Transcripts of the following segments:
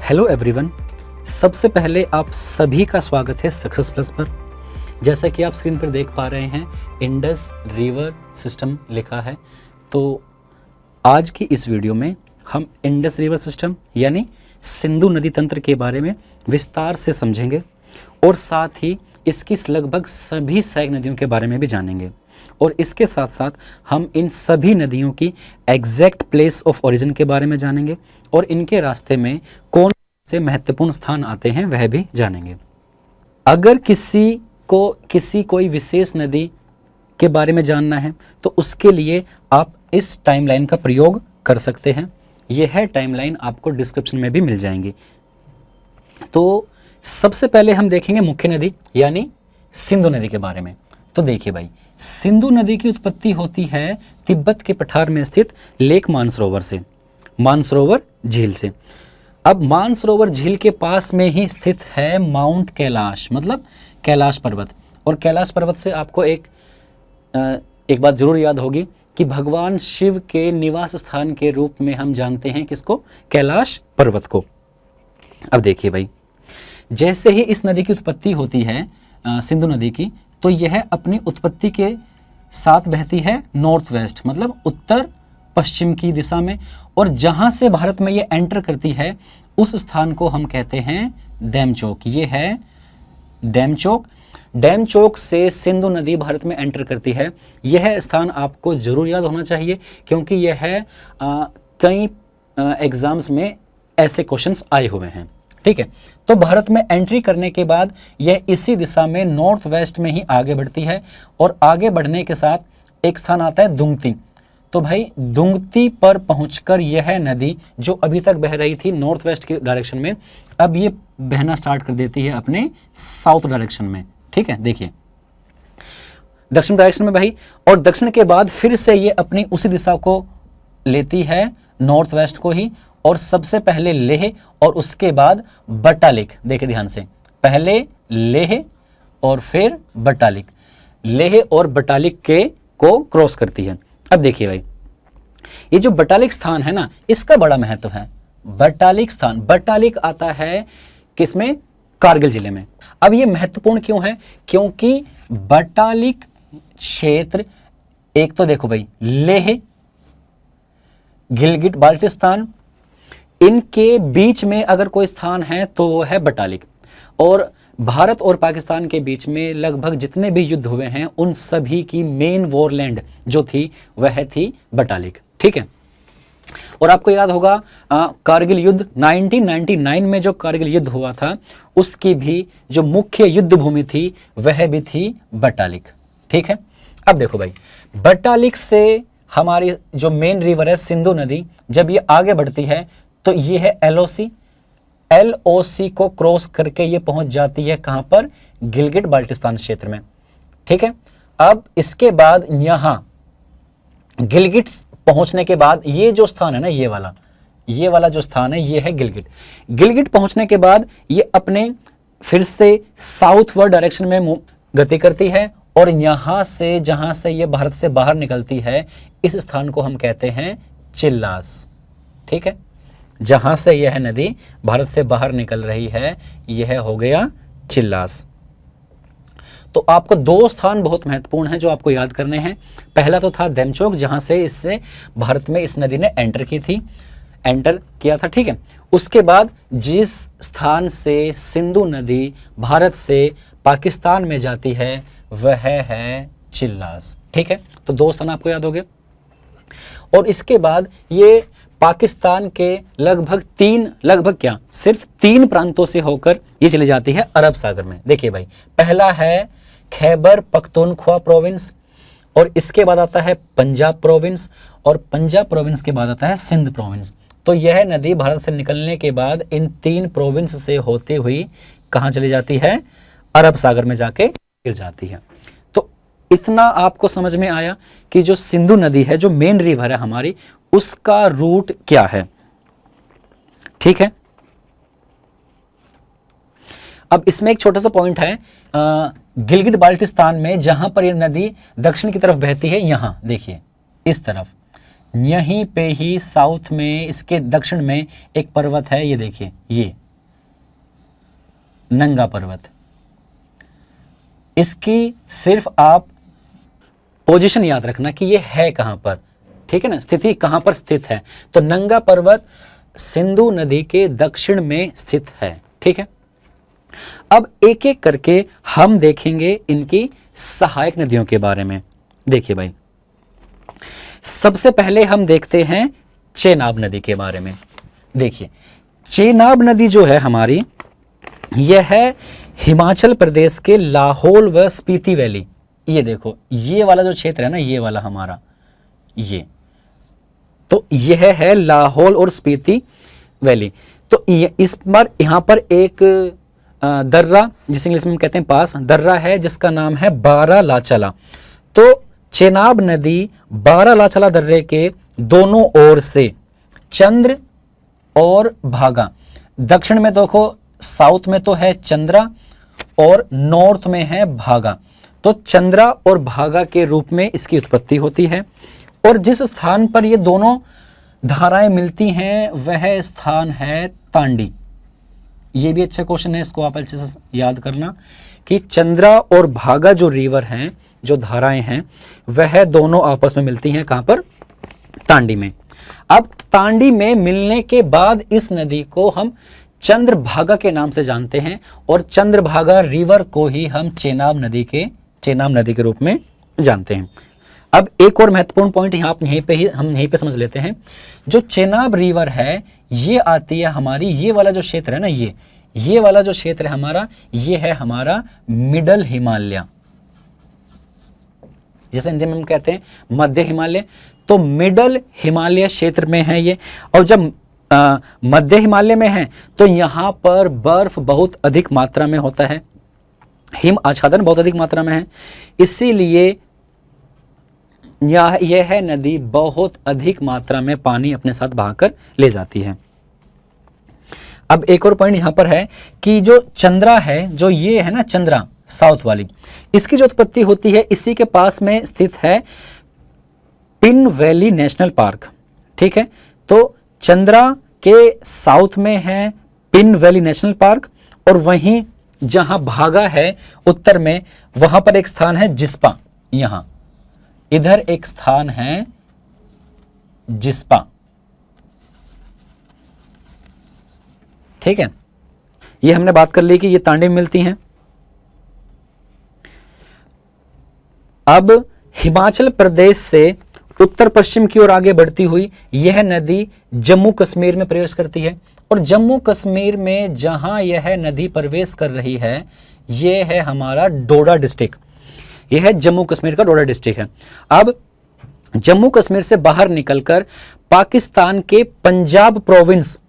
Hello everyone, सबसे पहले आप सभी का स्वागत है सक्सेस प्लस पर। जैसा कि आप स्क्रीन पर देख पा रहे हैं, इंडस रिवर सिस्टम लिखा है। तो आज की इस वीडियो में हम इंडस रिवर सिस्टम यानी सिंधु नदी तंत्र के बारे में विस्तार से समझेंगे और साथ ही इसकी लगभग सभी सहायक नदियों के बारे में भी जानेंगे। और इसके साथ साथ हम इन सभी नदियों की एग्जैक्ट प्लेस ऑफ ओरिजिन के बारे में जानेंगे और इनके रास्ते में कौन से महत्वपूर्ण स्थान आते हैं वह भी जानेंगे। अगर किसी कोई विशेष नदी के बारे में जानना है तो उसके लिए आप इस टाइमलाइन का प्रयोग कर सकते हैं। यह टाइमलाइन आपको डिस्क्रिप्शन में भी मिल जाएंगी। तो सबसे पहले हम देखेंगे मुख्य नदी यानी सिंधु नदी के बारे में। तो देखिए भाई, सिंधु नदी की उत्पत्ति होती है तिब्बत के पठार में स्थित लेक मानसरोवर से, मानसरोवर झील से। अब मानसरोवर झील के पास में ही स्थित है माउंट कैलाश, मतलब कैलाश पर्वत। और कैलाश पर्वत से आपको एक बात जरूर याद होगी कि भगवान शिव के निवास स्थान के रूप में हम जानते हैं किसको? कैलाश पर्वत को। अब देखिए भाई, जैसे ही इस नदी की उत्पत्ति होती है सिंधु नदी की, तो यह अपनी उत्पत्ति के साथ बहती है नॉर्थ वेस्ट, मतलब उत्तर पश्चिम की दिशा में। और जहां से भारत में ये एंटर करती है उस स्थान को हम कहते हैं डैमचौक। ये है डैमचौक। डैमचौक से सिंधु नदी भारत में एंटर करती है। यह स्थान आपको जरूर याद होना चाहिए क्योंकि यह है कई एग्जाम्स में ऐसे क्वेश्चंस आए हुए हैं। ठीक है, तो भारत में एंट्री करने के बाद यह इसी दिशा में नॉर्थ वेस्ट में ही आगे बढ़ती है। और आगे बढ़ने के साथ एक स्थान आता है दुंगती। तो भाई दुंगती पर पहुंचकर यह नदी जो अभी तक बह रही थी नॉर्थ वेस्ट की डायरेक्शन में, अब ये बहना स्टार्ट कर देती है अपने साउथ डायरेक्शन में। ठीक है, देखिए दक्षिण डायरेक्शन में भाई। और दक्षिण के बाद फिर से ये अपनी उसी दिशा को लेती है, नॉर्थ वेस्ट को ही। और सबसे पहले लेह और उसके बाद बटालिक। देखिए ध्यान से, पहले लेह और फिर बटालिक। लेह और बटालिक के को क्रॉस करती है। अब देखिए भाई, ये जो बटालिक स्थान है ना, इसका बड़ा महत्व है। बटालिक स्थान, बटालिक आता है किसमें? कारगिल जिले में। अब ये महत्वपूर्ण क्यों है? क्योंकि बटालिक क्षेत्र, एक तो देखो भाई लेह, गिलगिट बाल्टिस्तान, इनके बीच में अगर कोई स्थान है तो वो है बटालिक। और भारत और पाकिस्तान के बीच में लगभग जितने भी युद्ध हुए हैं उन सभी की मेन वॉरलैंड जो थी वह थी बटालिक। ठीक है, और आपको याद होगा कारगिल युद्ध 1999 में जो कारगिल युद्ध हुआ था उसकी भी जो मुख्य युद्ध भूमि थी वह भी थी बटालिक। ठीक है, अब देखो भाई, बटालिक से हमारी जो मेन रिवर है सिंधु नदी, जब ये आगे बढ़ती है तो ये है एलओसी। एलओसी को क्रॉस करके ये पहुंच जाती है कहां पर? गिलगिट बाल्टिस्तान क्षेत्र में। ठीक है, अब इसके बाद यहां गिलगिट पहुंचने के बाद ये जो स्थान है ना, ये वाला जो स्थान है ये है गिलगिट। गिलगिट पहुंचने के बाद ये अपने फिर से साउथवर्ड डायरेक्शन में गति करती है। और यहां से जहां से ये भारत से बाहर निकलती है इस स्थान को हम कहते हैं चिल्लास। ठीक है, जहां से यह नदी भारत से बाहर निकल रही है यह हो गया चिल्लास। तो आपको दो स्थान बहुत महत्वपूर्ण हैं जो आपको याद करने हैं। पहला तो था डैमचौक, जहां से इससे भारत में इस नदी ने एंटर किया था। ठीक है, उसके बाद जिस स्थान से सिंधु नदी भारत से पाकिस्तान में जाती है वह है चिल्लास। ठीक है, तो दो स्थान आपको याद हो गए। और इसके बाद ये पाकिस्तान के सिर्फ तीन प्रांतों से होकर ये चली जाती है अरब सागर में। देखिए भाई, पहला है खैबर पख्तूनख्वा प्रोविंस, और इसके बाद आता है पंजाब प्रोविंस, और पंजाब प्रोविंस के बाद आता है सिंध प्रोविंस। तो यह नदी भारत से निकलने के बाद इन तीन प्रोविंस से होते हुई कहाँ चली जाती है? अरब सागर में जाके गिर जाती है। तो इतना आपको समझ में आया कि जो सिंधु नदी है, जो मेन रिवर है हमारी, उसका रूट क्या है। ठीक है, अब इसमें एक छोटा सा पॉइंट है, गिलगिट बाल्टिस्तान में जहां पर यह नदी दक्षिण की तरफ बहती है, यहां देखिए इस तरफ यहीं पे ही साउथ में, इसके दक्षिण में एक पर्वत है, ये देखिए, ये नंगा पर्वत। इसकी सिर्फ आप पोजीशन याद रखना कि ये है कहां पर, ठीक है ना, स्थिति कहां पर स्थित है। तो नंगा पर्वत सिंधु नदी के दक्षिण में स्थित है, ठीक है। अब एक एक करके हम देखेंगे इनकी सहायक नदियों के बारे में। देखिए भाई, सबसे पहले हम देखते हैं चेनाब नदी के बारे में। देखिए, चेनाब नदी जो है हमारी, यह है हिमाचल प्रदेश के लाहौल व स्पीति वैली। ये देखो, ये वाला जो क्षेत्र है ना, ये वाला हमारा, ये तो यह है लाहौल और स्पीति वैली। तो इस पर यहाँ पर एक दर्रा, जिसे इंग्लिश में हम कहते हैं पास, दर्रा है जिसका नाम है बारालाचाला। तो चेनाब नदी बारालाचाला दर्रे के दोनों ओर से चंद्र और भागा, दक्षिण में देखो, साउथ में तो है चंद्रा और नॉर्थ में है भागा। तो चंद्रा और भागा के रूप में इसकी उत्पत्ति होती है। और जिस स्थान पर ये दोनों धाराएं मिलती हैं वह स्थान है तांडी। ये भी अच्छा क्वेश्चन है, इसको आप अच्छे से याद करना कि चंद्रा और भागा जो रिवर हैं, जो धाराएं हैं, वह दोनों आपस में मिलती हैं कहां पर, तांडी में। अब तांडी में मिलने के बाद इस नदी को हम चंद्रभागा के नाम से जानते हैं और चंद्रभागा रिवर को ही हम चेनाब नदी के रूप में जानते हैं। अब एक और महत्वपूर्ण पॉइंट हम यहीं पे समझ लेते हैं। जो चेनाब रिवर है, ये आती है हमारी, ये वाला जो क्षेत्र है ना, ये वाला जो क्षेत्र है हमारा, ये है हमारा मिडल हिमालय, जैसे हिंदी में हम कहते हैं मध्य हिमालय। तो मिडल हिमालय क्षेत्र में है ये। और जब मध्य हिमालय में है तो यहाँ पर बर्फ बहुत अधिक मात्रा में होता है, हिम आच्छादन बहुत अधिक मात्रा में है, इसीलिए यह नदी बहुत अधिक मात्रा में पानी अपने साथ बहाकर ले जाती है। अब एक और पॉइंट यहां पर है कि जो चंद्रा है, जो ये है ना चंद्रा साउथ वाली, इसकी जो उत्पत्ति होती है इसी के पास में स्थित है पिन वैली नेशनल पार्क, ठीक है। तो चंद्रा के साउथ में है पिन वैली नेशनल पार्क, और वहीं जहां भागा है उत्तर में, वहां पर एक स्थान है जिस्पा, यहां इधर एक स्थान है जिस्पा, ठीक है। ये हमने बात कर ली कि ये तांडी में मिलती हैं। अब हिमाचल प्रदेश से उत्तर पश्चिम की ओर आगे बढ़ती हुई यह नदी जम्मू कश्मीर में प्रवेश करती है, और जम्मू कश्मीर में जहां यह नदी प्रवेश कर रही है, यह है हमारा डोडा डिस्ट्रिक्ट। यह है जम्मू कश्मीर का डोडा डिस्ट्रिक्ट है। अब जम्मू कश्मीर से बाहर निकलकर पाकिस्तान के पंजाब प्रोविंस,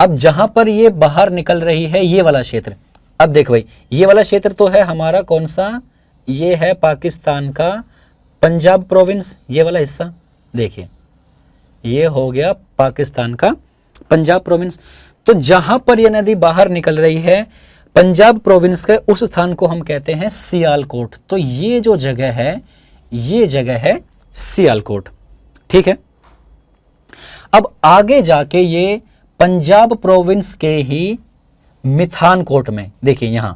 अब जहां पर ये बाहर निकल रही है ये वाला क्षेत्र, अब देख भाई, ये वाला क्षेत्र तो है हमारा कौन सा, ये है पाकिस्तान का पंजाब प्रोविंस, ये वाला हिस्सा देखिए, ये हो गया पाकिस्तान का पंजाब प्रोविंस। तो जहां पर यह नदी बाहर निकल रही है पंजाब प्रोविंस के, उस स्थान को हम कहते हैं सियालकोट। तो ये जो जगह है, ये जगह है सियालकोट, ठीक है। अब आगे जाके ये पंजाब प्रोविंस के ही मिथानकोट में, देखिए यहां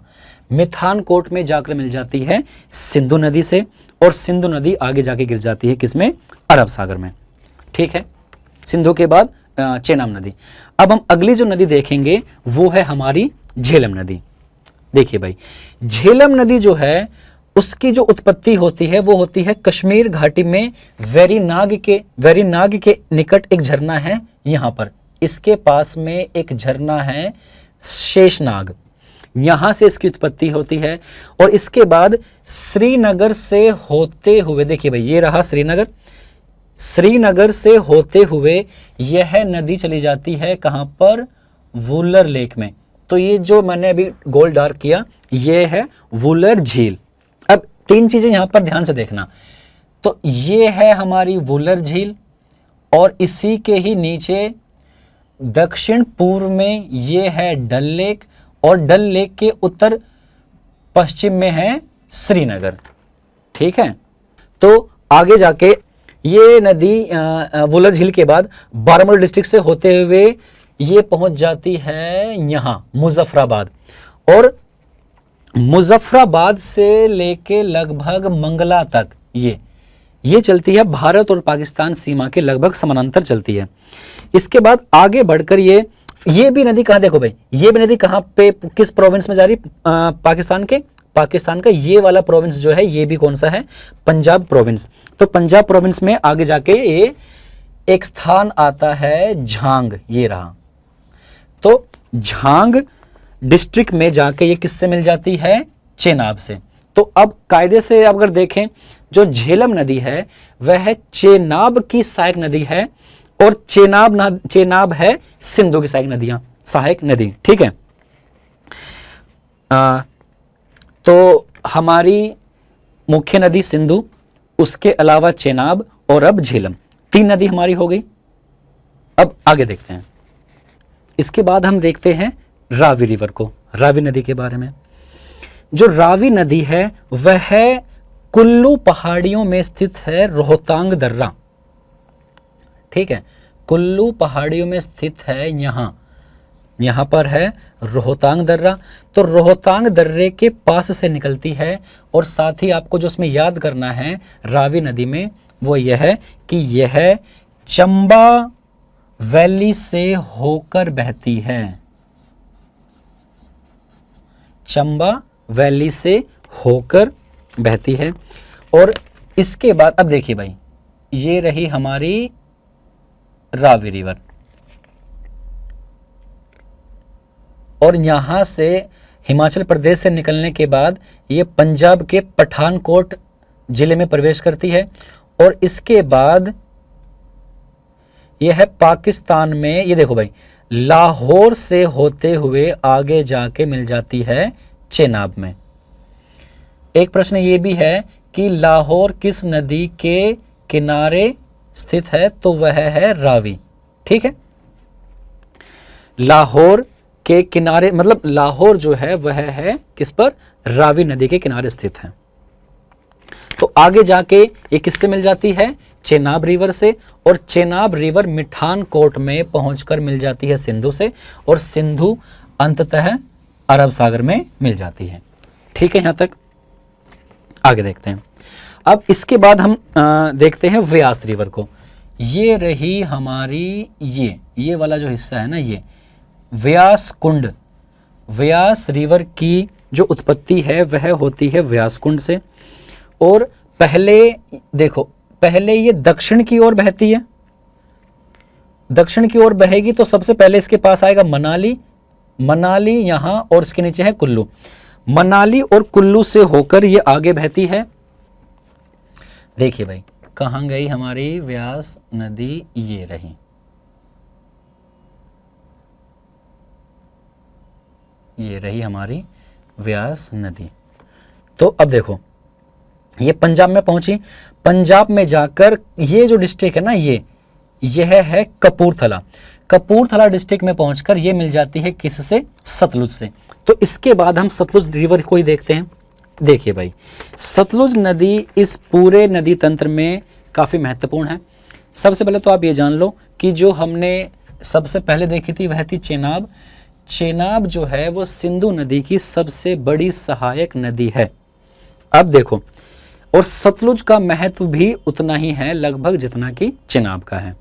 मिथानकोट में जाकर मिल जाती है सिंधु नदी से, और सिंधु नदी आगे जाके गिर जाती है किसमें, अरब सागर में, ठीक है। सिंधु के बाद चेनाब नदी। अब हम अगली जो नदी देखेंगे वो है हमारी झेलम नदी। देखिए भाई, झेलम नदी जो है उसकी जो उत्पत्ति होती है वो होती है कश्मीर घाटी में वेरीनाग के निकट एक झरना है यहां पर, इसके पास में एक झरना है शेषनाग, यहां से इसकी उत्पत्ति होती है। और इसके बाद श्रीनगर से होते हुए, देखिए भाई ये रहा श्रीनगर से होते हुए यह नदी चली जाती है कहां पर, वुलर लेक में। तो ये जो मैंने अभी गोल डार्क किया ये है वुलर झील। अब तीन चीजें यहां पर ध्यान से देखना, तो ये है हमारी वुलर झील, और इसी के ही नीचे दक्षिण पूर्व में ये है डल लेक, और डल लेक के उत्तर पश्चिम में है श्रीनगर, ठीक है। तो आगे जाके ये नदी वुलर झील के बाद बारामूला डिस्ट्रिक्ट से होते हुए ये पहुंच जाती है यहां मुजफ्फराबाद, और मुजफ्फराबाद से लेके लगभग मंगला तक ये चलती है भारत और पाकिस्तान सीमा के लगभग समानांतर चलती है। इसके बाद आगे बढ़कर ये भी नदी कहाँ, देखो भाई ये भी नदी कहाँ पे, किस प्रोविंस में जा रही, पाकिस्तान का ये वाला प्रोविंस जो है ये भी कौन सा है, पंजाब प्रोविंस। तो पंजाब प्रोविंस में आगे जाके ये एक स्थान आता है झांग, ये रहा। तो झांग डिस्ट्रिक्ट में जाके ये किससे मिल जाती है, चेनाब से। तो अब कायदे से अगर देखें, जो झेलम नदी है वह चेनाब की सहायक नदी है, और चेनाब है सिंधु की सहायक नदी, ठीक है। तो हमारी मुख्य नदी सिंधु, उसके अलावा चेनाब और अब झेलम, 3 नदी हमारी हो गई। अब आगे देखते हैं, इसके बाद हम देखते हैं रावी रिवर को, रावी नदी के बारे में। जो रावी नदी है वह कुल्लू पहाड़ियों में स्थित है, रोहतांग दर्रा, ठीक है, कुल्लू पहाड़ियों में स्थित है, यहां पर है रोहतांग दर्रा। तो रोहतांग दर्रे के पास से निकलती है, और साथ ही आपको जो उसमें याद करना है रावी नदी में वो यह है कि यह चंबा वैली से होकर बहती है, चंबा वैली से होकर बहती है। और इसके बाद अब देखिए भाई, ये रही हमारी रावी रिवर, और यहां से हिमाचल प्रदेश से निकलने के बाद ये पंजाब के पठानकोट जिले में प्रवेश करती है, और इसके बाद यह है पाकिस्तान में, ये देखो भाई लाहौर से होते हुए आगे जाके मिल जाती है चेनाब में। एक प्रश्न ये भी है कि लाहौर किस नदी के किनारे स्थित है, तो वह है रावी, ठीक है। लाहौर के किनारे, मतलब लाहौर जो है वह है किस पर, रावी नदी के किनारे स्थित है। तो आगे जाके ये किससे मिल जाती है, चेनाब रिवर से, और चेनाब रिवर मिठानकोट में पहुंचकर मिल जाती है सिंधु से, और सिंधु अंततः अरब सागर में मिल जाती है, ठीक है। यहां तक आगे देखते हैं। अब इसके बाद हम देखते हैं व्यास रिवर को। ये रही हमारी ये वाला जो हिस्सा है ना, ये व्यास कुंड, व्यास रिवर की जो उत्पत्ति है वह होती है व्यास कुंड से। और पहले देखो, पहले ये दक्षिण की ओर बहती है, दक्षिण की ओर बहेगी तो सबसे पहले इसके पास आएगा मनाली यहां, और इसके नीचे है कुल्लू। मनाली और कुल्लू से होकर ये आगे बहती है। देखिए भाई कहां गई हमारी व्यास नदी, ये रही, ये रही हमारी व्यास नदी। तो अब देखो ये पंजाब में पहुंची, पंजाब में जाकर ये जो डिस्ट्रिक्ट है ना, यह है कपूरथला डिस्ट्रिक्ट में पहुंचकर ये मिल जाती है किससे, सतलुज से। तो इसके बाद हम सतलुज रिवर को ही देखते हैं। देखिए भाई सतलुज नदी इस पूरे नदी तंत्र में काफ़ी महत्वपूर्ण है। सबसे पहले तो आप ये जान लो कि जो हमने सबसे पहले देखी थी वह थी चेनाब। चेनाब जो है वो सिंधु नदी की सबसे बड़ी सहायक नदी है। अब देखो, और सतलुज का महत्व भी उतना ही है लगभग जितना कि चेनाब का है।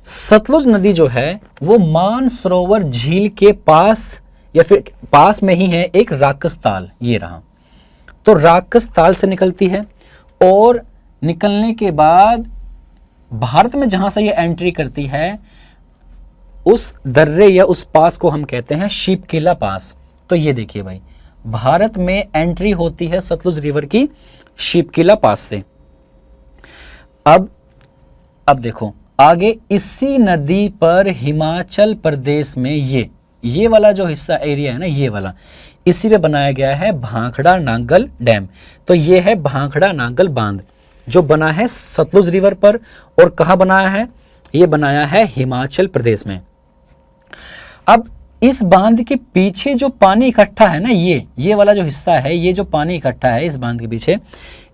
सतलुज नदी जो है वो मानसरोवर झील के पास या फिर पास में ही है एक राकस ताल, ये रहा। तो राकस ताल से निकलती है, और निकलने के बाद भारत में जहां से ये एंट्री करती है उस दर्रे या उस पास को हम कहते हैं शिपकिला पास। तो ये देखिए भाई भारत में एंट्री होती है सतलुज रिवर की शिपकिला पास से। अब देखो आगे इसी नदी पर हिमाचल प्रदेश में ये वाला जो हिस्सा एरिया है ना, ये वाला, इसी पे बनाया गया है भांखड़ा नांगल डैम। तो ये है भांखड़ा नांगल बांध जो बना है सतलुज रिवर पर। और कहाँ बनाया है, ये बनाया है हिमाचल प्रदेश में। अब इस बांध के पीछे जो पानी इकट्ठा है ना, ये वाला जो हिस्सा है, ये जो पानी इकट्ठा है इस बांध के पीछे,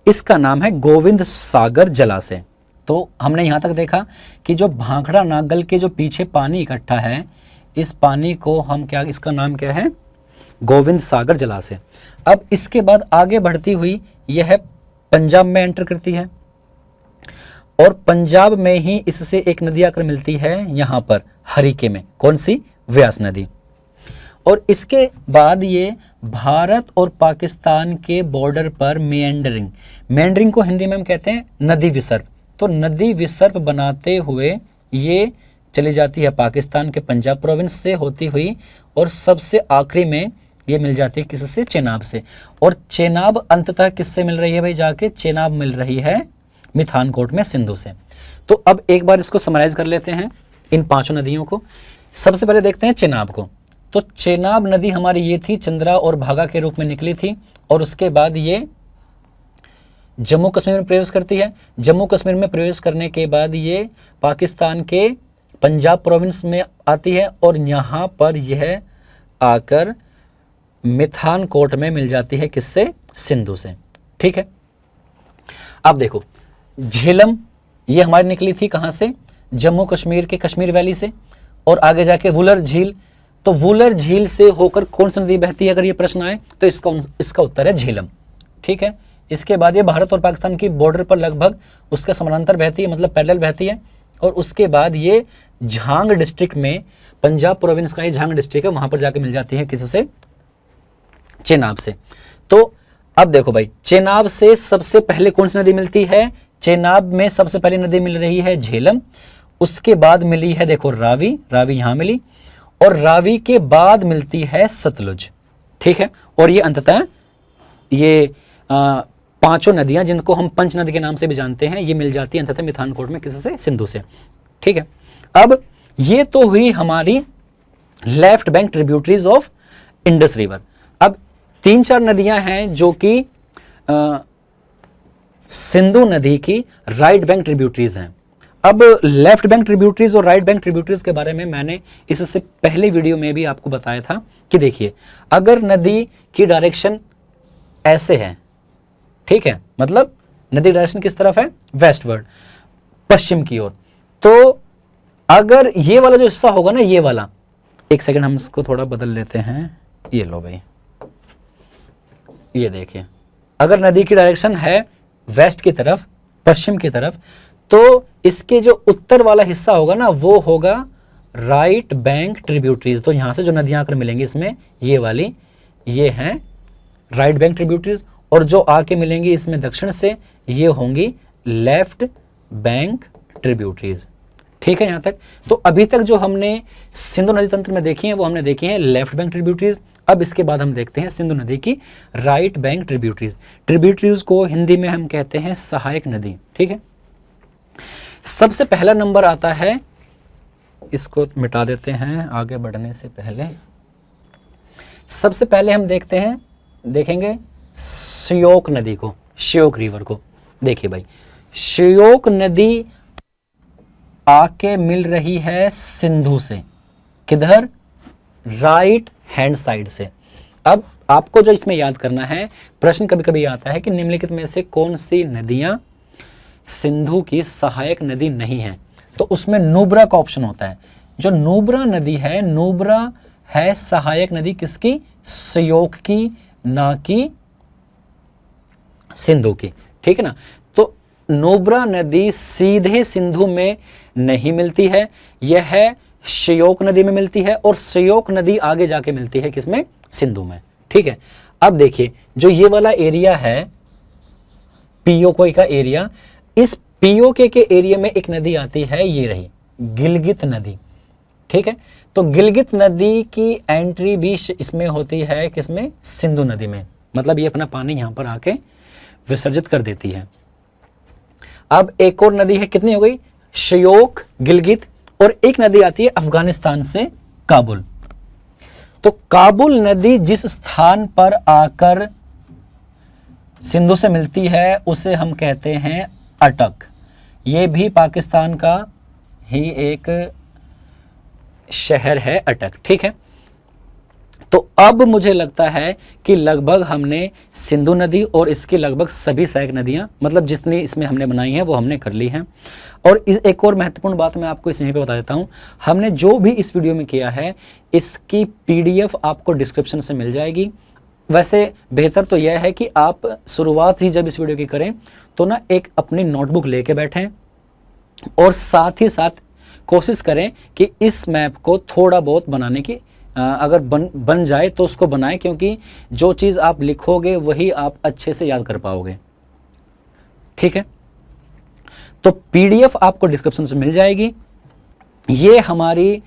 इसका नाम है गोविंद सागर जलाशय। तो हमने यहाँ तक देखा कि जो भाखड़ा नागल के जो पीछे पानी इकट्ठा है, इस पानी को हम क्या, इसका नाम क्या है, गोविंद सागर जलाशय। अब इसके बाद आगे बढ़ती हुई यह पंजाब में एंटर करती है और पंजाब में ही इससे एक नदी आकर मिलती है यहाँ पर हरिके में, कौन सी, व्यास नदी। और इसके बाद ये भारत और पाकिस्तान के बॉर्डर पर मेंडरिंग को हिंदी में हम कहते हैं नदी विसर्प। तो नदी विसर्प बनाते हुए ये चली जाती है पाकिस्तान के पंजाब प्रोविंस से होती हुई और सबसे आखिरी में ये मिल जाती है किससे, चेनाब से। और चेनाब अंततः किससे मिल रही है भाई, जाके चेनाब मिल रही है मिठानकोट में सिंधु से। तो अब एक बार इसको समराइज कर लेते हैं इन पांचों नदियों को। सबसे पहले देखते हैं चेनाब को। तो चेनाब नदी हमारी ये थी, चंद्रा और भागा के रूप में निकली थी और उसके बाद ये जम्मू कश्मीर में प्रवेश करती है। जम्मू कश्मीर में प्रवेश करने के बाद ये पाकिस्तान के पंजाब प्रोविंस में आती है और यहाँ पर यह आकर मिठानकोट में मिल जाती है किससे, सिंधु से। ठीक है, अब देखो झेलम ये हमारी निकली थी कहाँ से, जम्मू कश्मीर के कश्मीर वैली से और आगे जाके वुलर झील। तो वुलर झील से होकर कौन सी नदी बहती है, अगर ये प्रश्न आए तो इसका उत्तर है झेलम। ठीक है, इसके बाद ये भारत और पाकिस्तान की बॉर्डर पर लगभग उसका समानांतर बहती है, मतलब पैरेलल बहती है। और उसके बाद ये झांग डिस्ट्रिक्ट में, पंजाब प्रोविंस का ये झांग डिस्ट्रिक्ट है, वहां पर जाके मिल जाती है किससे, चेनाब से। तो अब देखो भाई, चेनाब से सबसे पहले कौन सी नदी मिलती है, चेनाब में सबसे पहले नदी मिल रही है झेलम, उसके बाद मिली है देखो रावी, रावी यहां मिली, और रावी के बाद मिलती है सतलुज। ठीक है, और ये अंततः ये पांचों नदियां जिनको हम पंच नदी के नाम से भी जानते हैं, ये मिल जाती है अंततः मिठानकोट में किससे, सिंधु से। ठीक है, अब ये तो हुई हमारी left bank tributaries of Indus river. अब 3-4 नदियां हैं जो कि सिंधु नदी की राइट बैंक ट्रिब्यूटरीज हैं। अब लेफ्ट बैंक ट्रिब्यूटरीज और राइट बैंक ट्रिब्यूटरीज के बारे में मैंने इससे पहले वीडियो में भी आपको बताया था कि देखिए, अगर नदी की डायरेक्शन ऐसे है, ठीक है, मतलब नदी डायरेक्शन किस तरफ है, वेस्टवर्ड, पश्चिम की ओर, तो अगर ये वाला जो हिस्सा होगा ना, ये वाला, एक सेकंड हम इसको थोड़ा बदल लेते हैं, ये लो भाई, ये देखिए, अगर नदी की डायरेक्शन है वेस्ट की तरफ, पश्चिम की तरफ, तो इसके जो उत्तर वाला हिस्सा होगा ना, वो होगा राइट बैंक ट्रिब्यूटरीज। तो यहां से जो नदियां आकर मिलेंगी इसमें, ये वाली, ये हैं राइट बैंक ट्रिब्यूटरीज, और जो आके मिलेंगी इसमें दक्षिण से, ये होंगी लेफ्ट बैंक ट्रिब्यूटरीज। ठीक है यहां तक। तो अभी तक जो हमने सिंधु नदी तंत्र में देखी है, वो हमने देखी है लेफ्ट बैंक ट्रिब्यूटरीज। अब इसके बाद हम देखते हैं सिंधु नदी की राइट बैंक ट्रिब्यूटरीज। ट्रिब्यूटरीज को हिंदी में हम कहते हैं सहायक नदी। ठीक है, सबसे पहला नंबर आता है, इसको मिटा देते हैं आगे बढ़ने से पहले। सबसे पहले हम देखेंगे श्योक नदी को, श्योक रिवर को। देखिए भाई, श्योक नदी आके मिल रही है सिंधु से, किधर, राइट हैंड साइड से। अब आपको जो इसमें याद करना है, प्रश्न कभी कभी आता है कि निम्नलिखित में से कौन सी नदियां सिंधु की सहायक नदी नहीं है, तो उसमें नुब्रा का ऑप्शन होता है। जो नुब्रा नदी है, नुब्रा है सहायक नदी किसकी, श्योक की, ना कि सिंधु की। ठीक है ना, तो नुब्रा नदी सीधे सिंधु में नहीं मिलती है, यह है श्योक नदी में मिलती है, और श्योक नदी आगे जाके मिलती है किसमें, सिंधु में। ठीक है, अब देखिए, जो ये वाला एरिया है पीओके का एरिया, इस पीओके के एरिया में एक नदी आती है, ये रही गिलगित नदी। ठीक है, तो गिलगित नदी की एंट्री भी इसमें होती है किसमें, सिंधु नदी में, मतलब ये अपना पानी यहां पर आके विसर्जित कर देती है। अब एक और नदी है, कितनी हो गई, श्योक, गिलगित, और एक नदी आती है अफगानिस्तान से, काबुल। तो काबुल नदी जिस स्थान पर आकर सिंधु से मिलती है उसे हम कहते हैं अटक। ये भी पाकिस्तान का ही एक शहर है अटक। ठीक है, तो अब मुझे लगता है कि लगभग हमने सिंधु नदी और इसकी लगभग सभी सहायक नदियां, मतलब जितनी इसमें हमने बनाई हैं वो हमने कर ली हैं। और एक और महत्वपूर्ण बात मैं आपको इस यहीं पे बता देता हूं, हमने जो भी इस वीडियो में किया है इसकी PDF आपको डिस्क्रिप्शन से मिल जाएगी। वैसे बेहतर तो यह है कि आप शुरुआत ही जब इस वीडियो की करें तो ना एक अपनी नोटबुक लेके बैठें और साथ ही साथ कोशिश करें कि इस मैप को थोड़ा बहुत बनाने की अगर बन जाए तो उसको बनाएं, क्योंकि जो चीज़ आप लिखोगे वही आप अच्छे से याद कर पाओगे। ठीक है, तो PDF आपको डिस्क्रिप्शन से मिल जाएगी। ये हमारी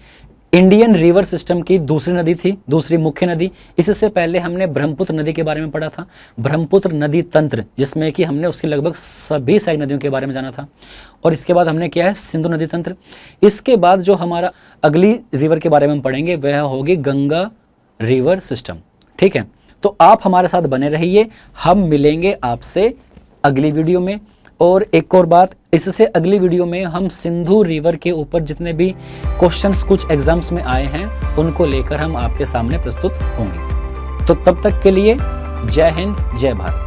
इंडियन रिवर सिस्टम की दूसरी नदी थी, दूसरी मुख्य नदी। इससे पहले हमने ब्रह्मपुत्र नदी के बारे में पढ़ा था, ब्रह्मपुत्र नदी तंत्र, जिसमें कि हमने उसकी लगभग सभी सहायक नदियों के बारे में जाना था। और इसके बाद हमने किया है सिंधु नदी तंत्र। इसके बाद जो हमारा अगली रिवर के बारे में हम पढ़ेंगे वह होगी गंगा रिवर सिस्टम। ठीक है, तो आप हमारे साथ बने रहिए, हम मिलेंगे आपसे अगली वीडियो में। और एक और बात, इससे अगली वीडियो में हम सिंधु रिवर के ऊपर जितने भी क्वेश्चंस कुछ एग्जाम्स में आए हैं उनको लेकर हम आपके सामने प्रस्तुत होंगे। तो तब तक के लिए जय हिंद, जय भारत।